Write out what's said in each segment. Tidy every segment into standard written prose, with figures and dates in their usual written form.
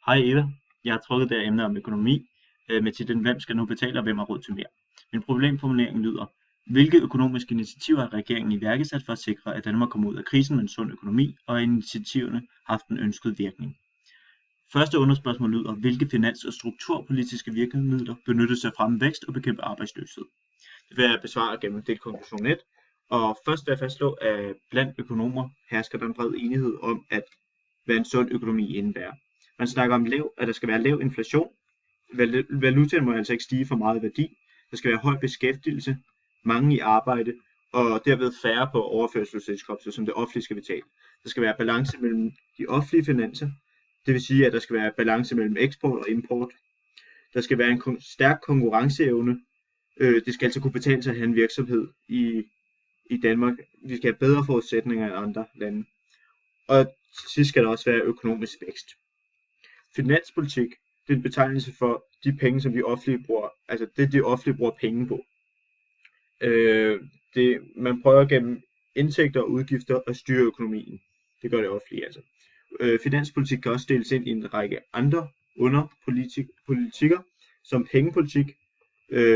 Hej Eva, jeg har trukket det her emne om økonomi med titlen Hvem skal nu betale og hvem har råd til mere? Min problemformulering lyder: hvilke økonomiske initiativer har regeringen iværksat for at sikre, at Danmark kommer ud af krisen med en sund økonomi, og har initiativerne haft den ønskede virkning? Første underspørgsmål lyder: hvilke finans- og strukturpolitiske virkemidler benyttes til at fremme vækst og bekæmpe arbejdsløshed? Det vil jeg besvare gennem delkonklusion 1. Og først vil jeg fastslå, at blandt økonomer hersker der en bred enighed om, hvad en sund økonomi indebærer. Man snakker om at der skal være lav inflation. Valutaen må altså ikke stige for meget i værdi. Der skal være høj beskæftigelse, mange i arbejde, og derved færre på overførselsindkomster, som det offentlige skal betale. Der skal være balance mellem de offentlige finanser, det vil sige, at der skal være balance mellem eksport og import. Der skal være en stærk konkurrenceevne. Det skal altså kunne betale sig at have en virksomhed i Danmark. Vi skal have bedre forudsætninger end andre lande. Og til sidst skal der også være økonomisk vækst. Finanspolitik, det er en betegnelse for de penge, som de offentlige bruger, altså det de offentlige bruger penge på. Man prøver gennem indtægter og udgifter at styre økonomien. Det gør det offentlige altså. Finanspolitik kan også deles ind i en række andre underpolitikker, som pengepolitik,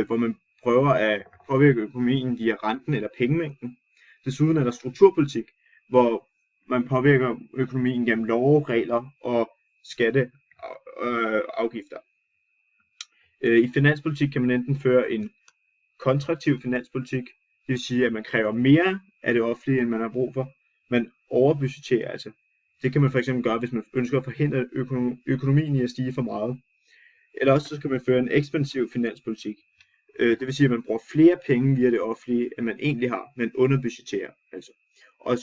hvor man prøver at påvirke økonomien via renten eller pengemængden. Desuden er der strukturpolitik, hvor man påvirker økonomien gennem love, regler og skatteafgifter. I finanspolitik kan man enten føre en kontraktiv finanspolitik, det vil sige, at man kræver mere af det offentlige, end man har brug for. Man overbudgetterer altså. Det kan man fx gøre, hvis man ønsker at forhindre økonomien i at stige for meget. Eller også så skal man føre en ekspansiv finanspolitik. Det vil sige, at man bruger flere penge via det offentlige, end man egentlig har, men underbudgetterer altså. Og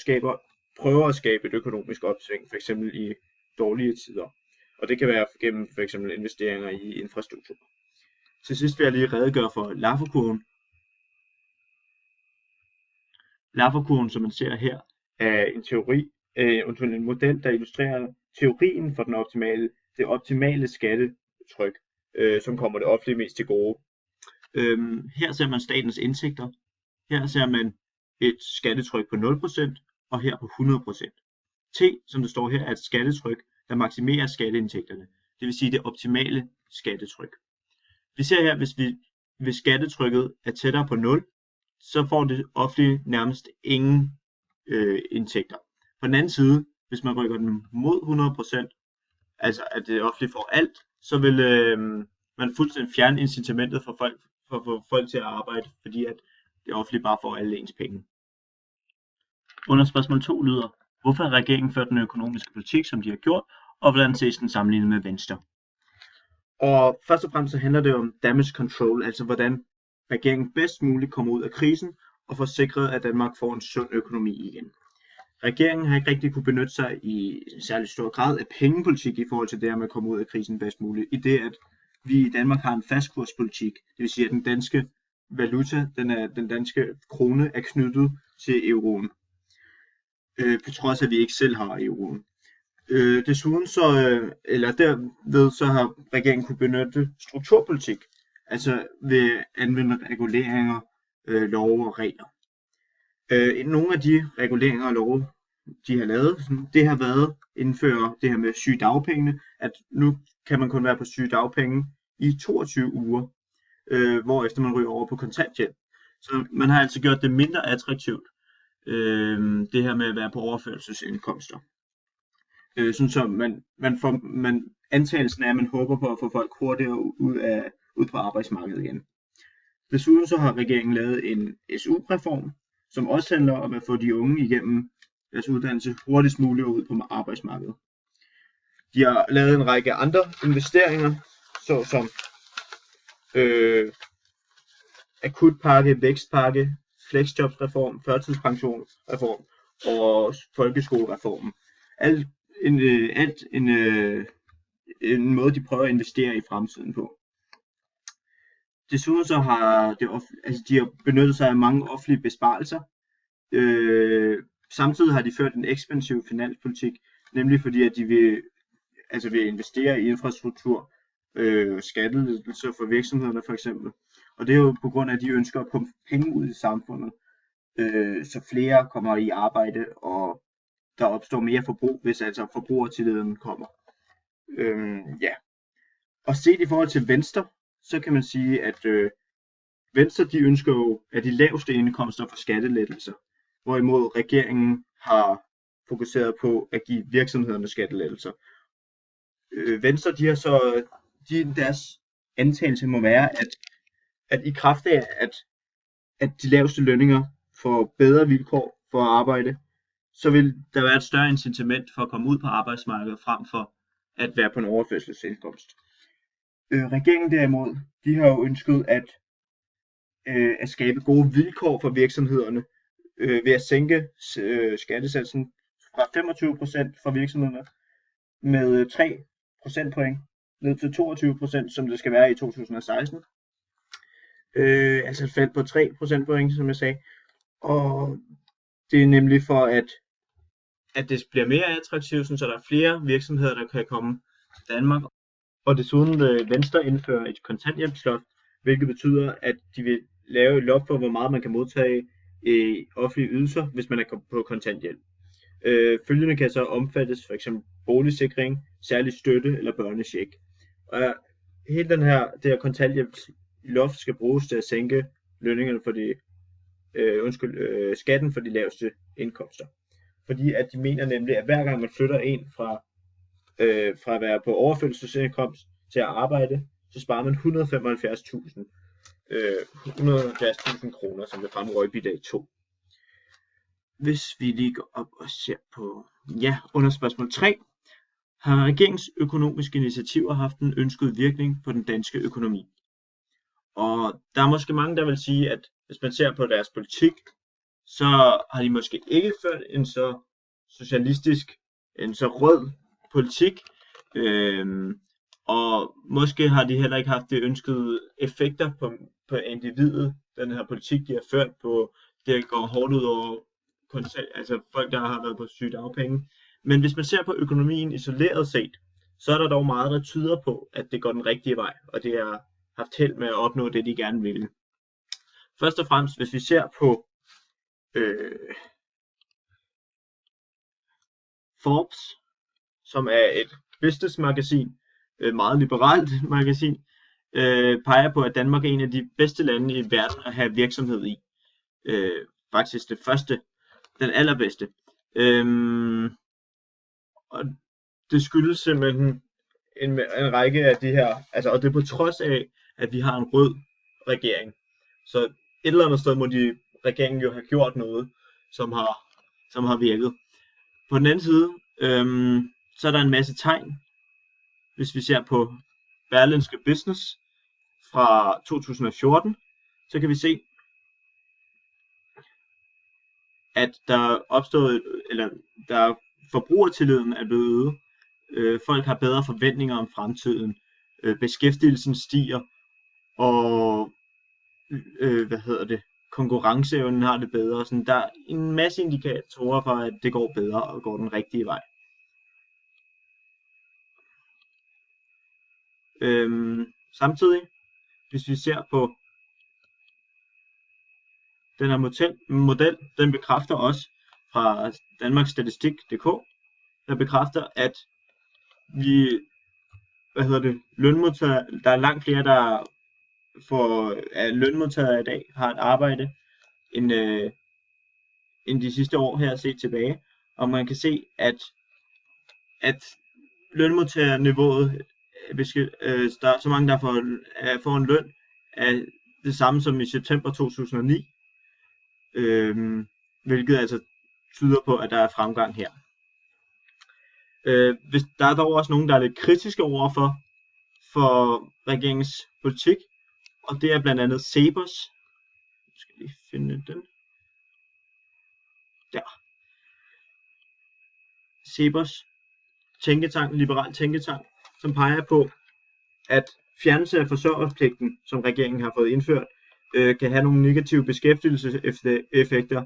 prøver at skabe et økonomisk opsving, f.eks. i dårlige tider. Og det kan være gennem f.eks. investeringer i infrastruktur. Til sidst vil jeg lige redegøre for Laffer-kurven. Laffer-kurven, som man ser her, er en model, der illustrerer teorien for det optimale skattetryk, som kommer det offentlige mest til gode. Her ser man statens indtægter. Her ser man et skattetryk på 0%, og her på 100%. T, som det står her, er et skattetryk, der maksimerer skatteindtægterne. Det vil sige det optimale skattetryk. Vi ser her, hvis skattetrykket er tættere på 0, så får det offentlige nærmest ingen indtægter. På den anden side, hvis man rykker den mod 100%, altså at det offentlige får alt, så vil man fuldstændig fjerne incitamentet for at få folk til at arbejde, fordi at det offentlige bare får alle ens penge. Under spørgsmål 2 lyder: hvorfor har regeringen ført den økonomiske politik, som de har gjort, og hvordan ses den sammenlignet med Venstre? Og først og fremmest så handler det om damage control, altså hvordan regeringen bedst muligt kommer ud af krisen og får sikret, at Danmark får en sund økonomi igen. Regeringen har ikke rigtig kunne benytte sig i særlig stor grad af pengepolitik i forhold til det, at man kommer ud af krisen bedst muligt, i det at vi i Danmark har en fastkurspolitik, det vil sige at den danske valuta, den danske krone er knyttet til euroen, på trods af at vi ikke selv har euroen. Desuden derved så har regeringen kunne benytte strukturpolitik, altså ved at anvende reguleringer, love og regler. Nogle af de reguleringer og love, de har lavet, det har været indføre det her med sygedagpengene, at nu kan man kun være på sygedagpenge i 22 uger, hvorefter man ryger over på kontanthjælp. Så man har altså gjort det mindre attraktivt, det her med at være på overførselsindkomster. Sådan så antagelsen er, at man håber på at få folk hurtigere ud på arbejdsmarkedet igen. Desuden så har regeringen lavet en SU-reform, som også handler om at få de unge igennem deres uddannelse hurtigst muligt ud på arbejdsmarkedet. De har lavet en række andre investeringer, såsom akutpakke, vækstpakke, flexjobsreform, førtidspensionsreform og folkeskolereformen. Alt en måde, de prøver at investere i fremtiden på. Desuden så har de har benyttet sig af mange offentlige besparelser. Samtidig har de ført en ekspansiv finanspolitik, nemlig fordi at de vil investere i infrastruktur, skattelettelser for virksomhederne for eksempel. Og det er jo på grund af, at de ønsker at pumpe penge ud i samfundet, så flere kommer i arbejde, og der opstår mere forbrug, hvis altså forbrugertilliden kommer. Ja. Og set i forhold til Venstre, så kan man sige, at Venstre de ønsker jo, at de laveste indkomster får skattelettelser, hvorimod regeringen har fokuseret på at give virksomhederne skattelettelser. Venstre de har så deres antagelse må være, at i kraft af, at de laveste lønninger får bedre vilkår for at arbejde, så vil der være et større incitament for at komme ud på arbejdsmarkedet frem for at være på en overførselsindkomst. Regeringen derimod, de har jo ønsket at skabe gode vilkår for virksomhederne ved at sænke skattesatsen fra 25% for virksomhederne med 3 procentpoint ned til 22%, som det skal være i 2016. Altså et fald på 3 procentpoint, som jeg sagde. Og det er nemlig for, at det bliver mere attraktivt, så der er flere virksomheder, der kan komme til Danmark. Og desuden vil Venstre indføre et kontanthjælpsloft, hvilket betyder, at de vil lave et loft for, hvor meget man kan modtage i offentlige ydelser, hvis man er på kontanthjælp. Følgende kan så omfattes f.eks. boligsikring, særlig støtte eller børnecheck. Og hele det her kontanthjælpsloft skal bruges til at sænke lønningerne for skatten for de laveste indkomster. Fordi at de mener nemlig, at hver gang man flytter en fra at være på overførselsindkomst til at arbejde, så sparer man 170.000 kroner, som det fremgår i bilag 2. Hvis vi lige går op og ser på, under spørgsmål 3, har regeringens økonomiske initiativer haft en ønsket virkning på den danske økonomi? Og der er måske mange, der vil sige, at hvis man ser på deres politik, så har de måske ikke ført en så socialistisk, en så rød politik, og måske har de heller ikke haft det ønskede effekter på individet, den her politik, de har ført på, det går hårdt ud over altså folk, der har været på sygedagpenge. Men hvis man ser på økonomien isoleret set, så er der dog meget, der tyder på, at det går den rigtige vej, og det har haft held med at opnå det, de gerne ville. Først og fremmest, hvis vi ser på Forbes, som er et business-magasin, meget liberalt magasin, peger på, at Danmark er en af de bedste lande i verden at have virksomhed i. Faktisk den allerbedste. Og det skyldes simpelthen en række af de her, altså, og det er på trods af, at vi har en rød regering. Så et eller andet sted må regeringen jo have gjort noget, som har virket. På den anden side, så er der en masse tegn, hvis vi ser på Berlingske Business fra 2014, så kan vi se, at der forbrugertilliden er blevet øget. Folk har bedre forventninger om fremtiden. Beskæftigelsen stiger, og konkurrenceevnen har det bedre. Sådan, der er en masse indikatorer for, at det går bedre og går den rigtige vej. Samtidig, hvis vi ser på den her model, den bekræfter også fra Danmarks Statistik.dk, der bekræfter, at lønmodtagere, der er langt flere, der lønmodtagere i dag har et arbejde, end de sidste år her set tilbage. Og man kan se, at lønmodtagerniveauet, der er så mange, der får en løn, er det samme som i september 2009. Hvilket altså tyder på, at der er fremgang her. Hvis der er dog også nogen, der er lidt kritiske overfor for regeringens politik, og det er blandt andet CEPOS. Jeg skal lige finde den. Der. CEPOS, liberal tænketank, som peger på, at fjernelse af forsørgerpligten, som regeringen har fået indført, kan have nogle negative beskæftigelseseffekter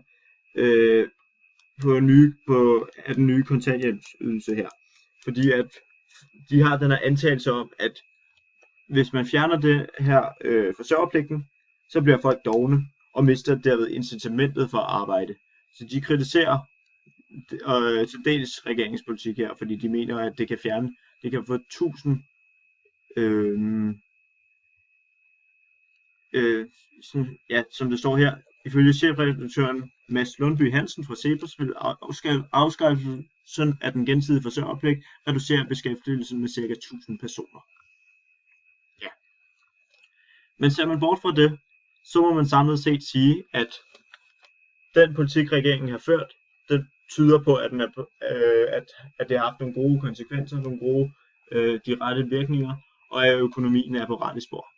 af den nye kontanthjælpsydelse her. Fordi at de har den her antagelse om, at hvis man fjerner det her forsørgerpligten, så bliver folk dovne og mister derved incitamentet for at arbejde. Så de kritiserer til dels regeringspolitik her, fordi de mener, at det kan fjerne Det kan få 1000 som det står her, ifølge chefredaktøren Mads Lundby Hansen fra CEPOS vil afskaffelsen af den gensidige forsørgerpligt reducere beskæftigelsen med ca. 1000 personer. Ja. Men ser man bort fra det, så må man samlet set sige, at den politik, regeringen har ført, det tyder på, at det har haft nogle gode konsekvenser, nogle gode de rette virkninger, og at økonomien er på rette spor.